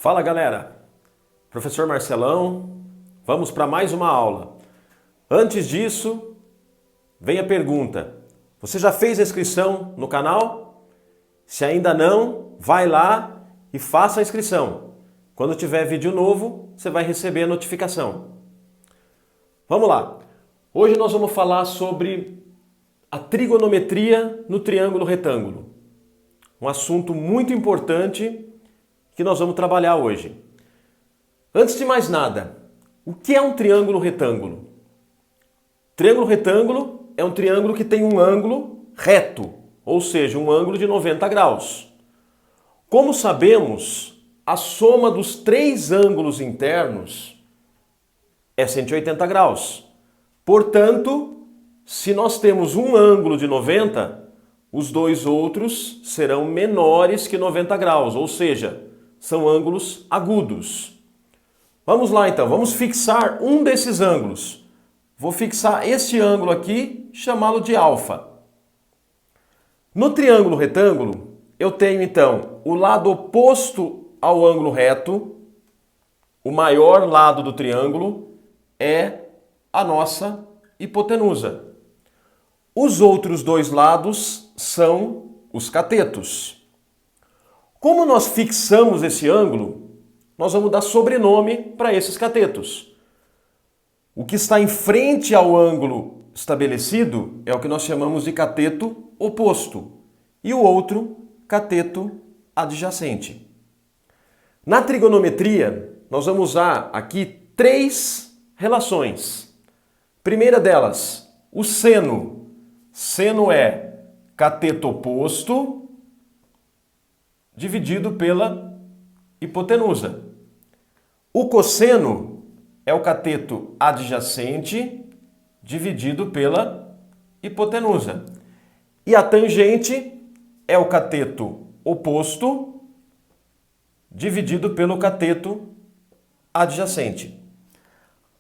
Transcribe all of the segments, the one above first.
Fala galera, professor Marcelão, vamos para mais uma aula. Antes disso, vem a pergunta: você já fez a inscrição no canal? Se ainda não, vai lá e faça a inscrição. Quando tiver vídeo novo, você vai receber a notificação. Vamos lá, hoje nós vamos falar sobre a trigonometria no triângulo retângulo. Um assunto muito importante que nós vamos trabalhar hoje. Antes de mais nada, o que é um triângulo retângulo? Triângulo retângulo é um triângulo que tem um ângulo reto, ou seja, um ângulo de 90 graus. Como sabemos, a soma dos três ângulos internos é 180 graus. Portanto, se nós temos um ângulo de 90, os dois outros serão menores que 90 graus, ou seja, são ângulos agudos. Vamos lá então, vamos fixar um desses ângulos. Vou fixar este ângulo aqui, chamá-lo de alfa. No triângulo retângulo, eu tenho então o lado oposto ao ângulo reto, o maior lado do triângulo é a nossa hipotenusa. Os outros dois lados são os catetos. Como nós fixamos esse ângulo, nós vamos dar sobrenome para esses catetos. O que está em frente ao ângulo estabelecido é o que nós chamamos de cateto oposto e o outro, cateto adjacente. Na trigonometria, nós vamos usar aqui três relações. Primeira delas, o seno. Seno é cateto oposto dividido pela hipotenusa. O cosseno é o cateto adjacente dividido pela hipotenusa. E a tangente é o cateto oposto dividido pelo cateto adjacente.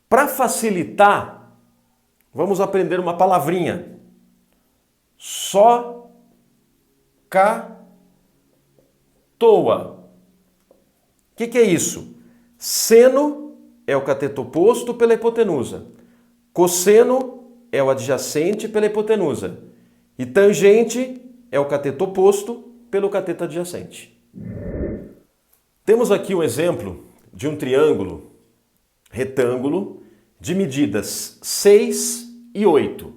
Para facilitar, vamos aprender uma palavrinha. Só toa. O que é isso? Seno é o cateto oposto pela hipotenusa. Cosseno é o adjacente pela hipotenusa. E tangente é o cateto oposto pelo cateto adjacente. Temos aqui um exemplo de um triângulo retângulo de medidas 6 e 8.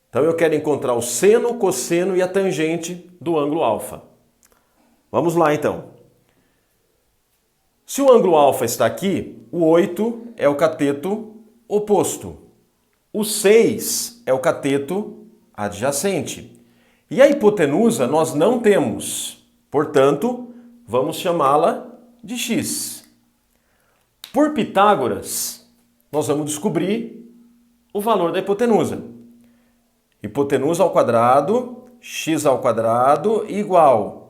Então eu quero encontrar o seno, o cosseno e a tangente do ângulo alfa. Vamos lá, então. Se o ângulo alfa está aqui, o 8 é o cateto oposto. O 6 é o cateto adjacente. E a hipotenusa nós não temos. Portanto, vamos chamá-la de x. Por Pitágoras, nós vamos descobrir o valor da hipotenusa. Hipotenusa ao quadrado, x ao quadrado igual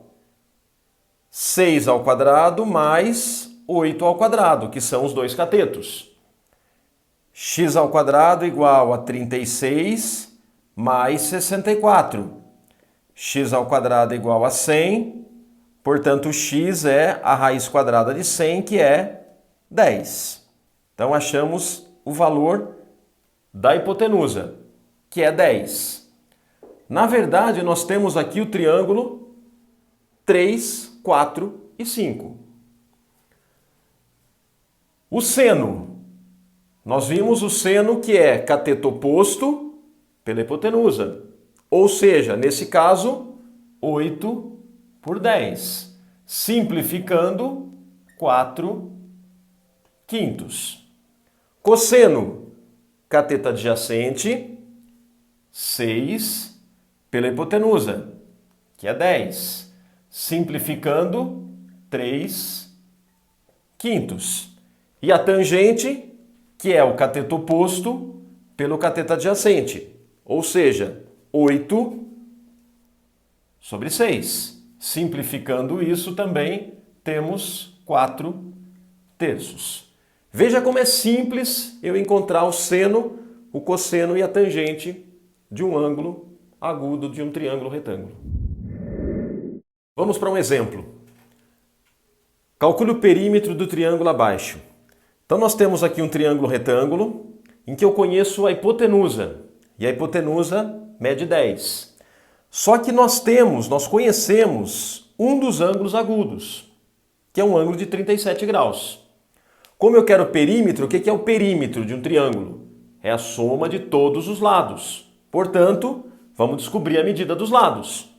6 ao quadrado mais 8 ao quadrado, que são os dois catetos. X ao quadrado igual a 36 mais 64. X ao quadrado igual a 100, portanto, x é a raiz quadrada de 100, que é 10. Então, achamos o valor da hipotenusa, que é 10. Na verdade, nós temos aqui o triângulo 3, 4 e 5. O seno. Nós vimos o seno que é cateto oposto pela hipotenusa. Ou seja, nesse caso, 8 por 10. Simplificando, 4 quintos. Cosseno. Cateto adjacente, 6 pela hipotenusa, que é 10. Simplificando, 3 quintos. E a tangente, que é o cateto oposto pelo cateto adjacente. Ou seja, 8 sobre 6. Simplificando isso também, temos 4 terços. Veja como é simples eu encontrar o seno, o cosseno e a tangente de um ângulo agudo de um triângulo retângulo. Vamos para um exemplo. Calcule o perímetro do triângulo abaixo. Então nós temos aqui um triângulo retângulo em que eu conheço a hipotenusa. E a hipotenusa mede 10. Só que nós conhecemos um dos ângulos agudos, que é um ângulo de 37 graus. Como eu quero o perímetro, o que é o perímetro de um triângulo? É a soma de todos os lados. Portanto, vamos descobrir a medida dos lados.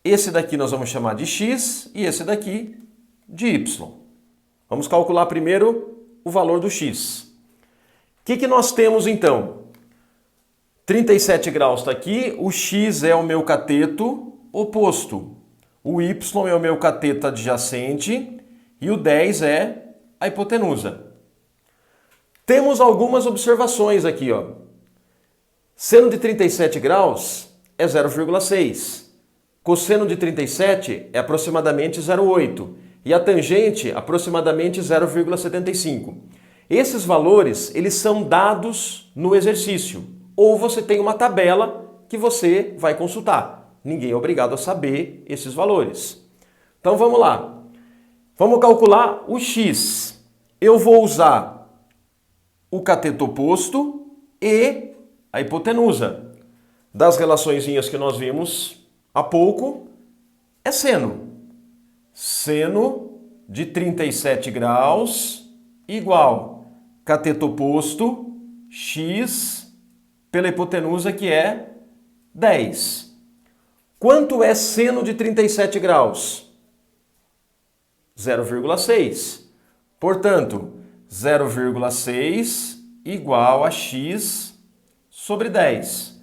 Esse daqui nós vamos chamar de x e esse daqui de y. Vamos calcular primeiro o valor do x. O que nós temos então? 37 graus está aqui, o x é o meu cateto oposto, o y é o meu cateto adjacente e o 10 é a hipotenusa. Temos algumas observações aqui, ó. Seno de 37 graus é 0,6. Cosseno de 37 é aproximadamente 0,8. E a tangente, aproximadamente 0,75. Esses valores, eles são dados no exercício. Ou você tem uma tabela que você vai consultar. Ninguém é obrigado a saber esses valores. Então vamos lá. Vamos calcular o x. Eu vou usar o cateto oposto e a hipotenusa. Das relaçõezinhas que nós vimos há pouco, é seno. Seno de 37 graus igual cateto oposto x pela hipotenusa, que é 10. Quanto é seno de 37 graus? 0,6. Portanto, 0,6 igual a x sobre 10.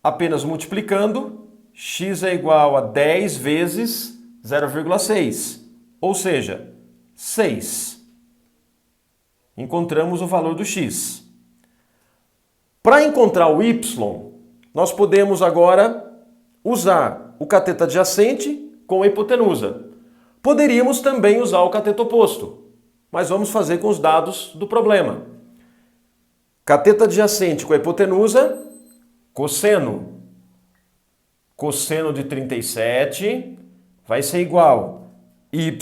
Apenas multiplicando, x é igual a 10 vezes 0,6, ou seja, 6. Encontramos o valor do x. Para encontrar o y, nós podemos agora usar o cateto adjacente com a hipotenusa. Poderíamos também usar o cateto oposto, mas vamos fazer com os dados do problema. Cateto adjacente com a hipotenusa, cosseno. Cosseno de 37 vai ser igual a y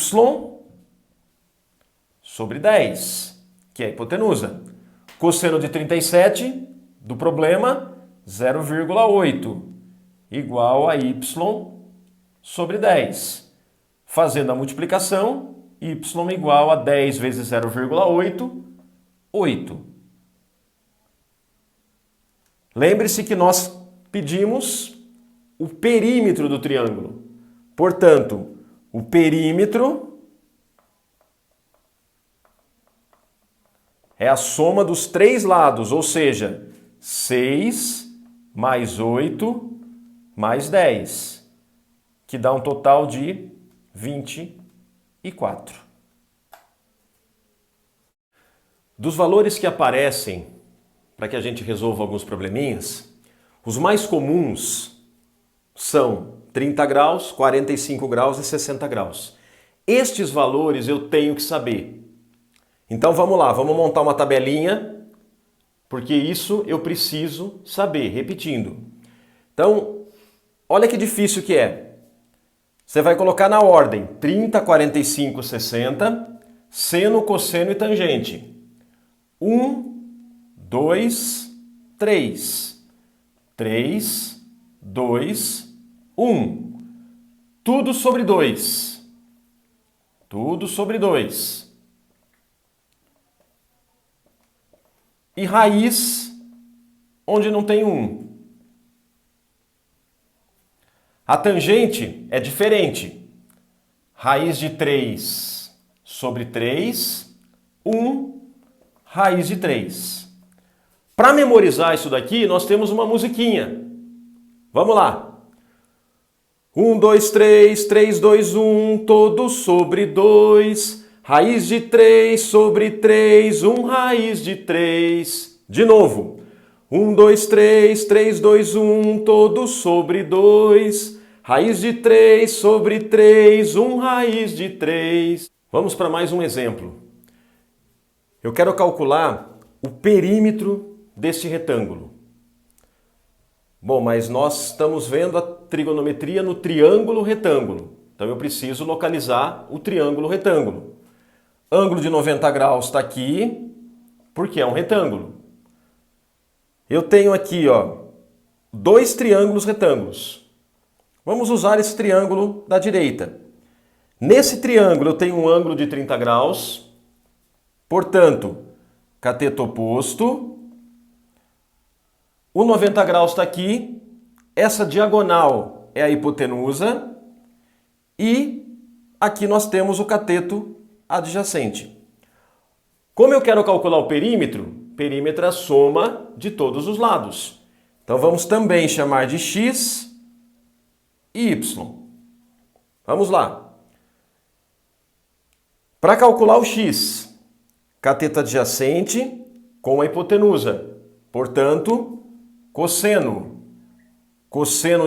sobre 10, que é a hipotenusa. Cosseno de 37 do problema, 0,8, igual a y sobre 10. Fazendo a multiplicação, y igual a 10 vezes 0,8, 8. Lembre-se que nós pedimos o perímetro do triângulo. Portanto, o perímetro é a soma dos três lados, ou seja, 6 mais 8 mais 10, que dá um total de 24. Dos valores que aparecem para que a gente resolva alguns probleminhas, os mais comuns são 30 graus, 45 graus e 60 graus. Estes valores eu tenho que saber. Então vamos lá, vamos montar uma tabelinha, porque isso eu preciso saber, repetindo. Então, olha que difícil que é. Você vai colocar na ordem 30, 45, 60, seno, cosseno e tangente. 1, 2, 3. 3, 2, 1. Tudo sobre 2. Tudo sobre 2. E raiz onde não tem 1. A tangente é diferente. Raiz de 3 sobre 3, 1, raiz de 3. Para memorizar isso daqui, nós temos uma musiquinha. Vamos lá. 1, 2, 3, 3, 2, 1, todo sobre 2. Raiz de 3 sobre 3, 1 raiz de 3. De novo. 1, 2, 3, 3, 2, 1, todo sobre 2. Raiz de 3 sobre 3, 1 raiz de 3. Vamos para mais um exemplo. Eu quero calcular o perímetro deste retângulo. Bom, mas nós estamos vendo a trigonometria no triângulo retângulo. Então eu preciso localizar o triângulo retângulo. Ângulo de 90 graus está aqui, porque é um retângulo. Eu tenho aqui, ó, dois triângulos retângulos. Vamos usar esse triângulo da direita. Nesse triângulo eu tenho um ângulo de 30 graus, portanto, cateto oposto. O 90 graus está aqui, essa diagonal é a hipotenusa e aqui nós temos o cateto adjacente. Como eu quero calcular o perímetro, perímetro é a soma de todos os lados. Então vamos também chamar de x e y. Vamos lá. Para calcular o x, cateto adjacente com a hipotenusa. Portanto, cosseno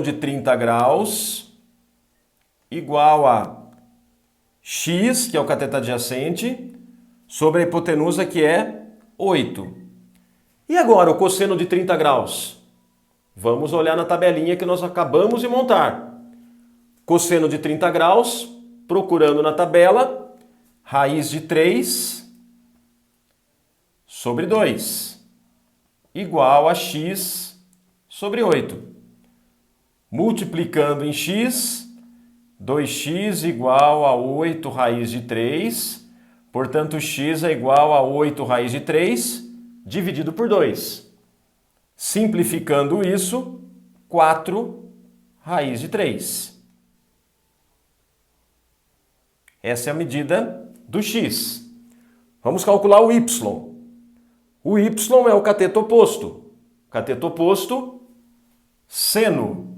de 30 graus igual a x, que é o cateto adjacente, sobre a hipotenusa, que é 8. E agora o cosseno de 30 graus? Vamos olhar na tabelinha que nós acabamos de montar. Cosseno de 30 graus, procurando na tabela, raiz de 3 sobre 2, igual a x sobre 8. Multiplicando em x, 2x igual a 8 raiz de 3, portanto, x é igual a 8 raiz de 3, dividido por 2. Simplificando isso, 4 raiz de 3. Essa é a medida do x. Vamos calcular o y. O y é o cateto oposto. Cateto oposto, seno.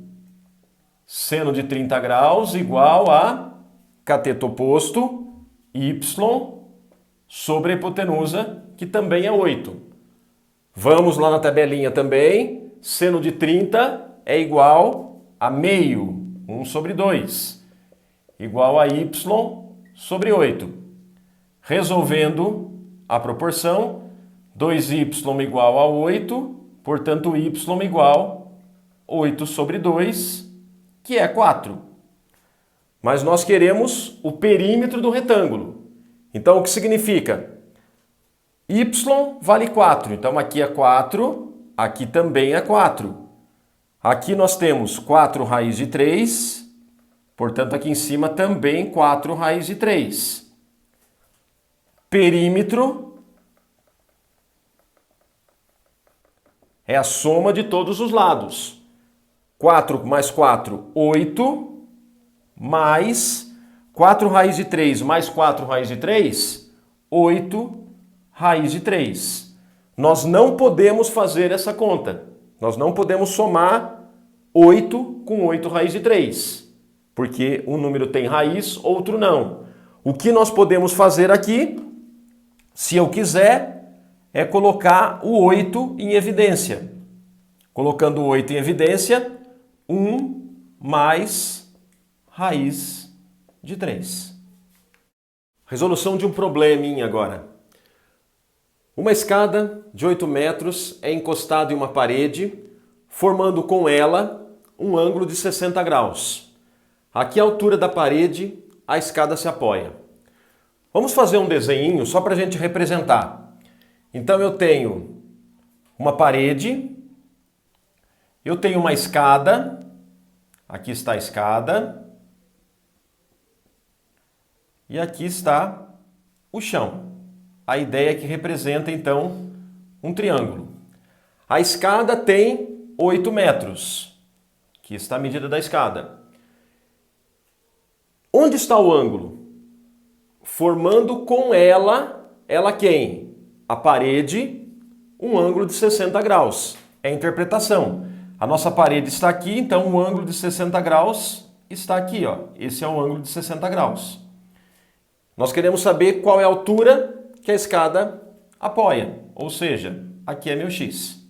Seno de 30 graus igual a cateto oposto, y sobre a hipotenusa, que também é 8. Vamos lá na tabelinha também. Seno de 30 é igual a meio, 1 sobre 2, igual a y sobre 8. Resolvendo a proporção, 2y igual a 8, portanto, y igual a 8 sobre 2, que é 4. Mas nós queremos o perímetro do retângulo. Então, o que significa? Y vale 4. Então, aqui é 4, aqui também é 4. Aqui nós temos 4 raiz de 3, portanto, aqui em cima também 4 raiz de 3. Perímetro é a soma de todos os lados. 4 mais 4, 8, mais 4 raiz de 3 mais 4 raiz de 3, 8 raiz de 3. Nós não podemos fazer essa conta. Nós não podemos somar 8 com 8 raiz de 3, porque um número tem raiz, outro não. O que nós podemos fazer aqui, se eu quiser, é colocar o 8 em evidência. Colocando o 8 em evidência, 1 mais raiz de 3. Resolução de um probleminha agora. Uma escada de 8 metros é encostada em uma parede, formando com ela um ângulo de 60 graus. A que altura da parede a escada se apoia? Vamos fazer um desenho só para a gente representar. Então eu tenho uma parede, eu tenho uma escada, aqui está a escada, e aqui está o chão. A ideia é que representa, então, um triângulo. A escada tem 8 metros. Aqui está a medida da escada. Onde está o ângulo? Formando com ela quem? A parede, um ângulo de 60 graus. É a interpretação. A nossa parede está aqui, então o ângulo de 60 graus está aqui, ó. Esse é o ângulo de 60 graus. Nós queremos saber qual é a altura que a escada apoia, ou seja, aqui é meu x.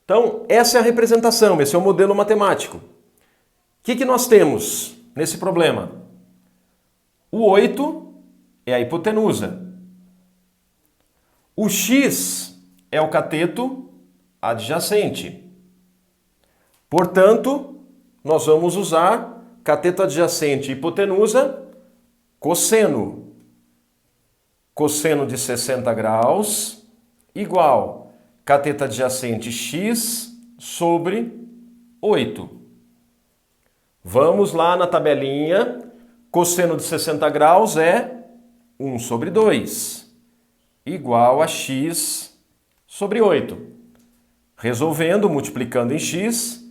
Então, essa é a representação, esse é o modelo matemático. O que nós temos nesse problema? O 8 é a hipotenusa. O x é o cateto adjacente. Portanto, nós vamos usar cateto adjacente e hipotenusa, cosseno. Cosseno de 60 graus igual cateto adjacente x sobre 8. Vamos lá na tabelinha. Cosseno de 60 graus é 1 sobre 2, igual a x sobre 8. Resolvendo, multiplicando em x,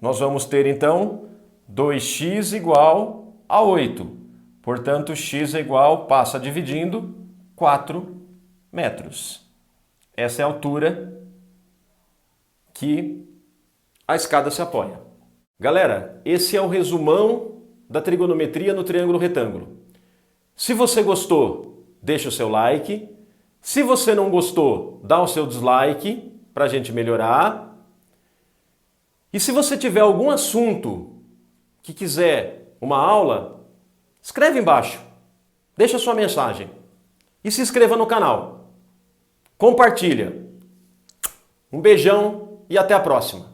nós vamos ter então 2x igual a 8. Portanto, x é igual, passa dividindo, 4 metros. Essa é a altura que a escada se apoia. Galera, esse é o resumão da trigonometria no triângulo retângulo. Se você gostou, deixa o seu like. Se você não gostou, dá o seu dislike para a gente melhorar. E se você tiver algum assunto que quiser uma aula, escreve embaixo. Deixa a sua mensagem. E se inscreva no canal. Compartilha. Um beijão e até a próxima.